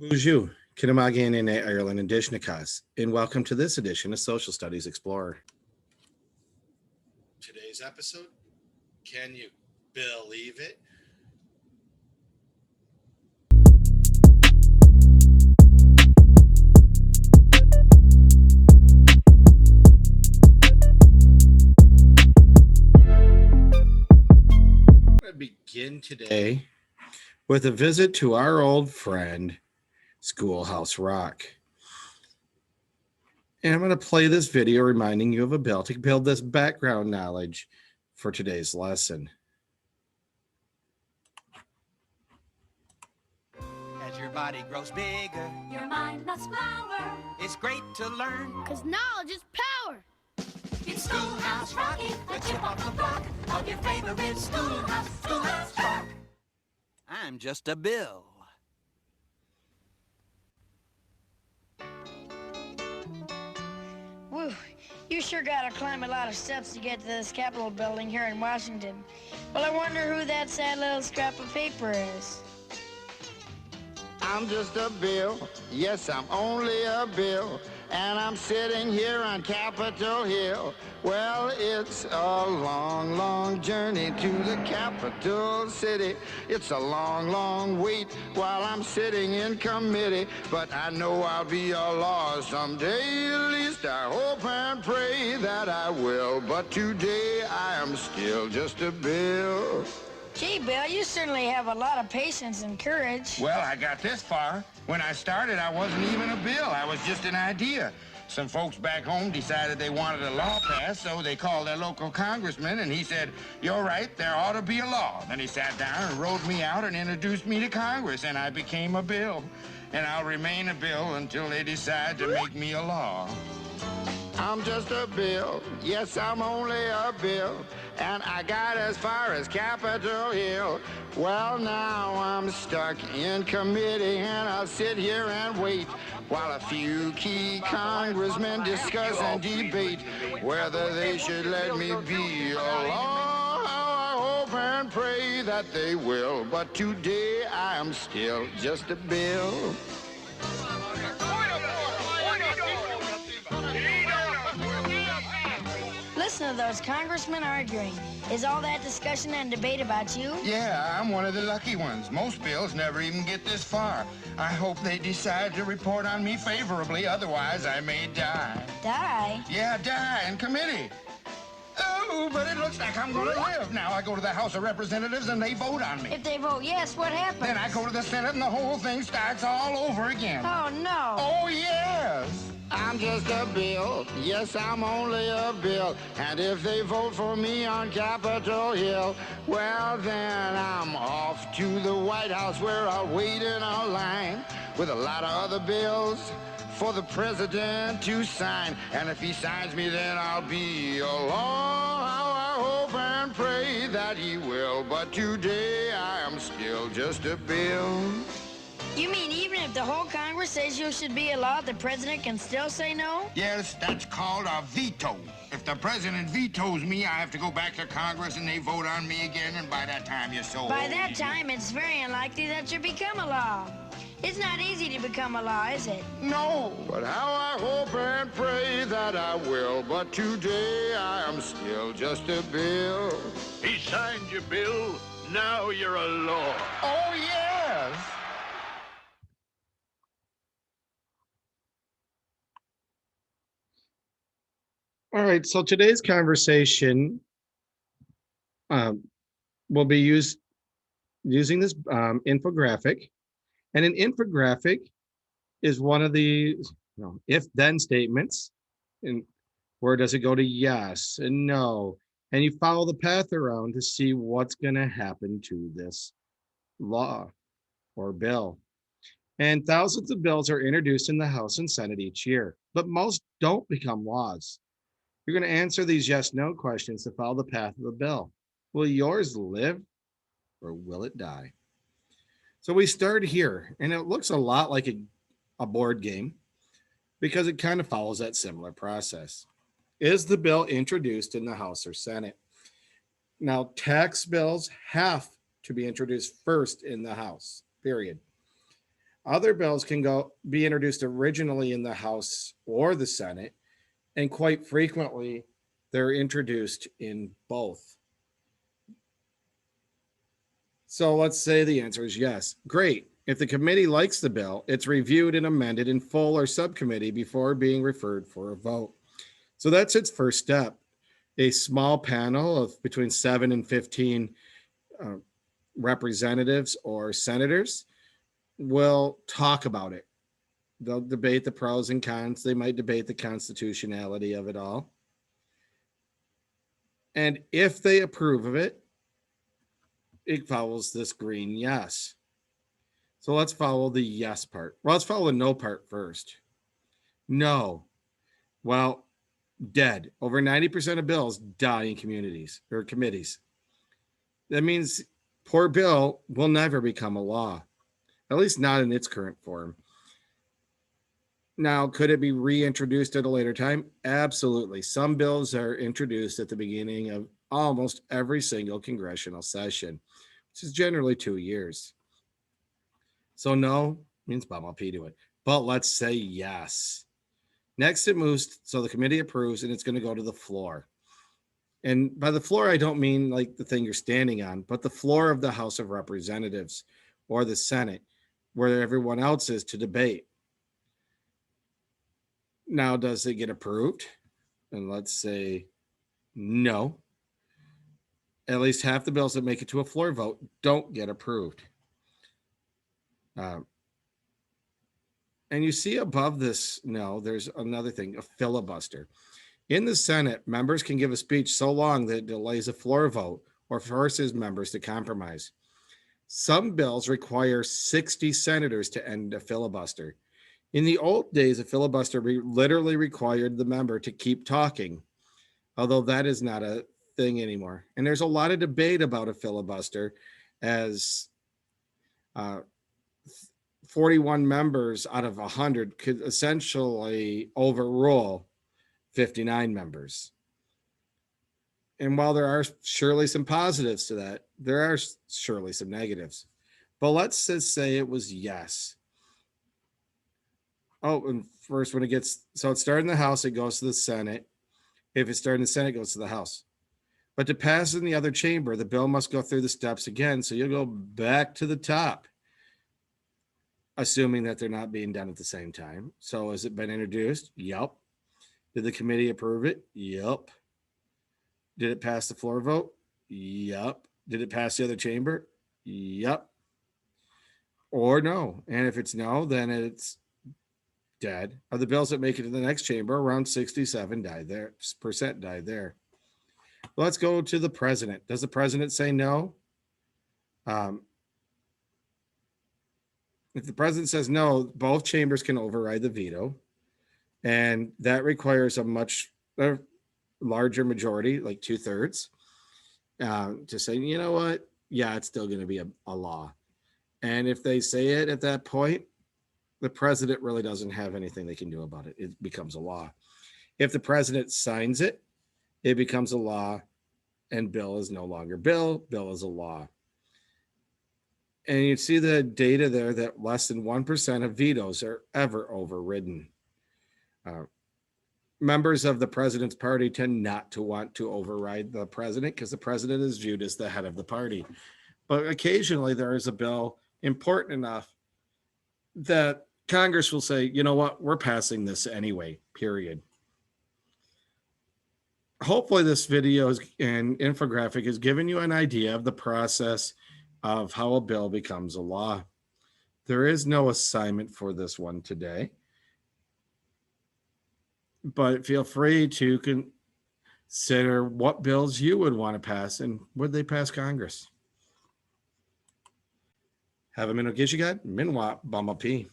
Bonjour, Kinamagan in Ireland and Dishnikas, and welcome to this edition of Social Studies Explorer. Today's episode, can you believe it? I'm going to begin today with a visit to our old friend, Schoolhouse Rock. And I'm going to play this video reminding you of a bill to build this background knowledge for today's lesson. As your body grows bigger, Your mind must flower, it's great to learn. 'Cause knowledge is power. it's Schoolhouse Rocky, the chip off the block of your favorite schoolhouse, Schoolhouse Rock. I'm just a bill. Woo, you sure gotta climb a lot of steps to get to this Capitol building here in Washington. Well, I wonder who that sad little scrap of paper is. I'm just a bill. Yes, I'm only a bill. And I'm sitting here on Capitol Hill. Well, it's a long, long journey to the capital city. It's a long, long wait while I'm sitting in committee. But I know I'll be a law someday. At least I hope and pray that I will. But today I am still just a bill. Gee, Bill, you certainly have a lot of patience and courage. Well, I got this far. When I started, I wasn't even a bill. I was just an idea. Some folks back home decided they wanted a law passed, so they called their local congressman, and he said, "You're right, there ought to be a law." Then he sat down and wrote me out and introduced me to Congress, and I became a bill. And I'll remain a bill until they decide to make me a law. I'm just a bill. Yes, I'm only a bill. And I got as far as Capitol Hill. Well, now I'm stuck in committee, and I'll sit here and wait while a few key congressmen discuss and debate whether they should let me be a law. I hope and pray that they will. But today I am still just a bill. Listen to those congressmen arguing. Is all that discussion and debate about you? Yeah, I'm one of the lucky ones. Most bills never even get this far. I hope they decide to report on me favorably, otherwise I may die. Die? Yeah, die in committee. Oh, but it looks like I'm gonna live. Now I go to the House of Representatives and they vote on me. If they vote yes, what happens? Then I go to the Senate and the whole thing starts all over again. Oh, no. Oh, yes. I'm just a bill. Yes, I'm only a bill. And if they vote for me on Capitol Hill, well, then I'm off to the White House where I'll wait in a line with a lot of other bills for the president to sign. And if he signs me, then I'll be a law. How I hope and pray that he will. But today I am still just a bill. You mean even if the whole Congress says you should be a law, the president can still say no? Yes, that's called a veto. If the president vetoes me, I have to go back to Congress and they vote on me again, and by that time you're so By old. that time, it's very unlikely that you become a law. It's not easy to become a law, is it? No, but how I hope and pray that I will. But today I am still just a bill. He signed your bill. Now you're a law. Oh, yes. All right, so today's conversation will be using this infographic. And an infographic is one of the if-then statements. And where does it go to yes and no? And you follow the path around to see what's going to happen to this law or bill. And thousands of bills are introduced in the House and Senate each year, but most don't become laws. You're going to answer these yes-no questions to follow the path of the bill. Will yours live or will it die? So we start here, and it looks a lot like a board game because it kind of follows that similar process. Is the bill introduced in the House or Senate? Now, tax bills have to be introduced first in the House, period. Other bills can be introduced originally in the House or the Senate, and quite frequently they're introduced in both. So let's say the answer is yes. Great. If the committee likes the bill, it's reviewed and amended in full or subcommittee before being referred for a vote. So that's its first step. A small panel of between 7 and 15 representatives or senators will talk about it. They'll debate the pros and cons. They might debate the constitutionality of it all. And if they approve of it, it follows this green yes. So let's follow the yes part. Well, let's follow the no part first. No. Well, dead. Over 90% of bills die in communities or committees. That means poor bill will never become a law, at least not in its current form. Now, could it be reintroduced at a later time? Absolutely. Some bills are introduced at the beginning of almost every single congressional session, which is generally 2 years. So no means BILL-ieve to it. But let's say yes. Next, it moves, so the committee approves, and it's going to go to the floor. And by the floor, I don't mean like the thing you're standing on, but the floor of the House of Representatives or the Senate, where everyone else is to debate. Now, does it get approved? And let's say no. At least half the bills that make it to a floor vote don't get approved. And you see above this, no, there's another thing, a filibuster. In the Senate, members can give a speech so long that it delays a floor vote or forces members to compromise. Some bills require 60 senators to end a filibuster. In the old days, a filibuster literally required the member to keep talking, although that is not a thing anymore. And there's a lot of debate about a filibuster, as 41 members out of 100 could essentially overrule 59 members. And while there are surely some positives to that, there are surely some negatives. But let's just say it was yes. Oh, and first when it gets, so it started in the House, it goes to the Senate. If it started in the Senate, it goes to the House. But to pass in the other chamber, the bill must go through the steps again. So you'll go back to the top, assuming that they're not being done at the same time. So has it been introduced? Yep. Did the committee approve it? Yep. Did it pass the floor vote? Yep. Did it pass the other chamber? Yep. Or no. And if it's no, then it's dead. Of the bills that make it to the next chamber, around 67% died there. Well, let's go to the president. Does the president say no? If the president says no, both chambers can override the veto. And that requires a much larger majority, like 2/3, to say, you know what? Yeah, it's still going to be a law. And if they say it at that point, the president really doesn't have anything they can do about it. It becomes a law. If the president signs it, it becomes a law, and bill is no longer bill. Bill is a law. And you see the data there that less than 1% of vetoes are ever overridden. Members of the president's party tend not to want to override the president because the president is viewed as the head of the party. But occasionally there is a bill important enough that Congress will say, you know what, we're passing this anyway, period. Hopefully this video and infographic has given you an idea of the process of how a bill becomes a law. There is no assignment for this one today, but feel free to consider what bills you would want to pass and would they pass Congress. Have a minute, get you got? Minwa, BILL-ieve.